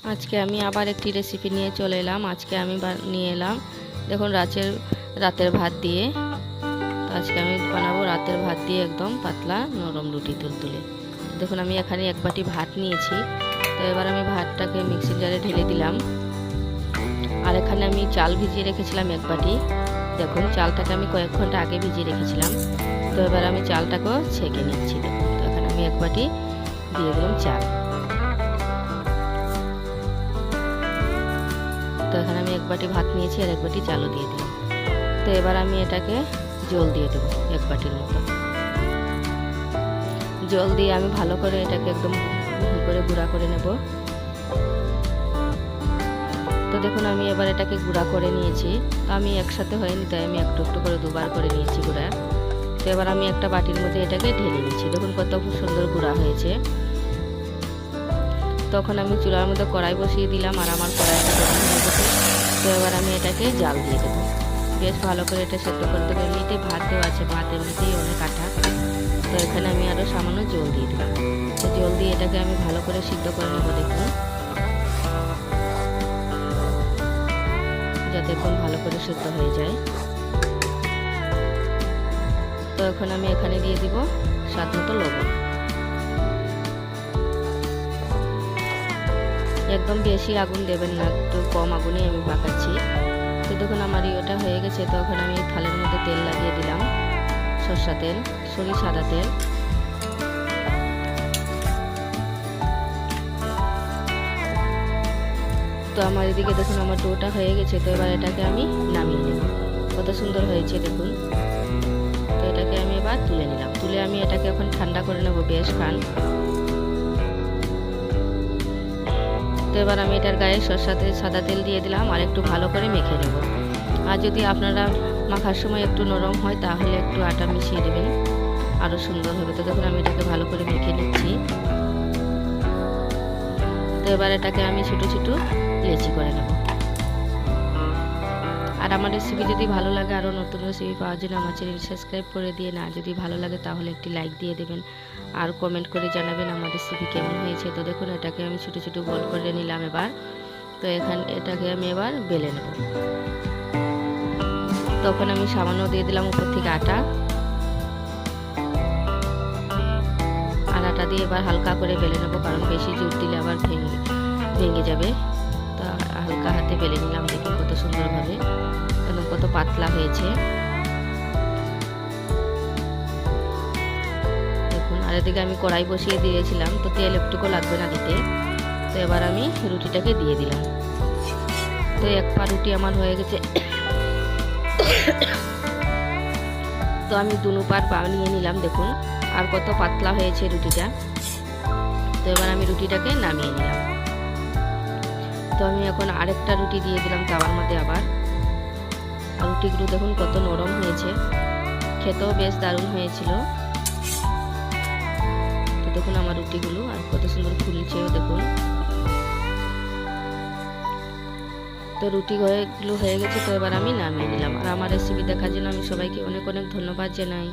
আজকে আমি আবার একটি রেসিপি নিয়ে চলে এলাম। আজকে আমি নিয়ে এলাম দেখুন রাতের ভাত দিয়ে। তো আজকে আমি বানাবো রাতের ভাত দিয়ে একদম পাতলা নরম রুটি তুলতুলে। দেখুন আমি এখানে এক বাটি ভাত নিয়েছি। তো এবার আমি ভাতটাকে মিক্সির জারে ঢেলে দিলাম। আর এখানে আমি চাল ভিজিয়ে রেখেছিলাম এক বাটি। দেখুন চালটাকে আমি কয়েক ঘন্টা আগে ভিজিয়ে রেখেছিলাম। তো এবার আমি চালটাকেও ছেঁকে নিচ্ছি। দেখুন তো এখানে আমি এক বাটি দিয়ে দিলাম চাল। তো এখানে আমি এক বাটি ভাত নিয়েছি আর এক বাটি চালও দিয়ে দিলাম। তো এবার আমি এটাকে জল দিয়ে দেবো এক বাটির মতো। জল দিয়ে আমি ভালো করে এটাকে একদম করে গুঁড়া করে নেব। তো দেখুন আমি এবার এটাকে গুঁড়া করে নিয়েছি। তো আমি একসাথে হয়নি, তাই আমি একটু একটু করে দুবার করে নিয়েছি গুঁড়া। তো এবার আমি একটা বাটির মধ্যে এটাকে ঢেলে নিচ্ছি। দেখুন কত সুন্দর গুঁড়া হয়েছে। তখন আমি চুলার মধ্যে কড়াই বসিয়ে দিলাম আর আমার কড়াইটা গরম হয়ে গেছে। তো এবার আমি এটাকে জাল দিয়ে দেবো। বেশ ভালো করে এটা সেদ্ধ করতে হবে। এমনিতেই ভাত দেওয়া আছে, ভাত এমনিতেই অনেক আটা। তো এখানে আমি আরও সামান্য জল দিয়ে দিলাম। তো জল দিয়ে এটাকে আমি ভালো করে সিদ্ধ করে নেবো। দেখুন যাতে একদম ভালো করে সিদ্ধ হয়ে যায়। তো এখন আমি এখানে দিয়ে দিব স্বাদ মতো লবণ। একদম বেশি আগুন দেবেন না, একটু কম আগুনে আমি পাকাচ্ছি। তো দেখুন আমার ইয়েটা হয়ে গেছে। তো এখন আমি থালের মধ্যে তেল লাগিয়ে দিলাম, সাদা তেল। তো আমার এদিকে দেখুন আমার ডোটা হয়ে গেছে। তো এবার এটাকে আমি নামিয়ে নেব। কত সুন্দর হয়েছে দেখুন। তো এটাকে আমি এবার তুলে নিলাম। তুলে আমি এটাকে এখন ঠান্ডা করে নেব বেশ খান। তো এবার আমি এটার গায়ে সাদা তেল দিয়ে দিলাম আর একটু ভালো করে মেখে নেব। আর যদি আপনারা মাখার সময় একটু নরম হয় তাহলে একটু আটা মিশিয়ে দেবেন, আরও সুন্দর হবে। তো দেখুন আমি এটাকে ভালো করে মেখে নিচ্ছি। তো এবার এটাকে আমি ছোটো ছোটো লেচি করে নেব। আর আমার রেসিপি যদি ভালো লাগে, আরও নতুন রেসিপি পাওয়ার জন্য আমার চ্যানেল সাবস্ক্রাইব করে দিয়ে না, যদি ভালো লাগে তাহলে একটি লাইক দিয়ে দেবেন আর কমেন্ট করে জানাবেন আমার রেসিপি কেমন হয়েছে। তো দেখুন এটাকে আমি ছোটো ছোটো বল করে নিলাম এবার। তো এটাকে আমি এবার বেলে নেব। তখন আমি সামান্য দিয়ে দিলাম উপর থেকে আটা। আর আটা দিয়ে এবার হালকা করে বেলে নেব, কারণ বেশি জোর দিলে আবার ভেঙে যাবে। তো হালকা হাতে বেলে নিলাম। দেখুন কত সুন্দরভাবে, একদম কত পাতলা হয়েছে দেখুন। আর এদিকে আমি কড়াই বসিয়ে দিয়েছিলাম, তো তেল একটুকু লাগবে না দিতে। তো এবার আমি রুটিটাকে দিয়ে দিলাম। তো এক পা রুটি আমার হয়ে গেছে। তো আমি দুনো পার বানিয়ে নিলাম। দেখুন আর কত পাতলা হয়েছে রুটিটা। তো এবার আমি রুটিটাকে নামিয়ে নিলাম। তো আমি এখন আরেকটা রুটি দিয়ে দিলাম তাওয়ার মধ্যে আবার। আর রুটিগুলো দেখুন কত নরম হয়েছে, খেতেও বেশ দারুণ হয়েছিল। তো দেখুন আমার রুটিগুলো আর কত সুন্দর ফুলছেও দেখুন। তো রুটিগুলো হয়ে গেছে। তো এবার আমি নামিয়ে নিলাম। আর আমার রেসিপি দেখার জন্য আমি সবাইকে অনেক অনেক ধন্যবাদ জানাই।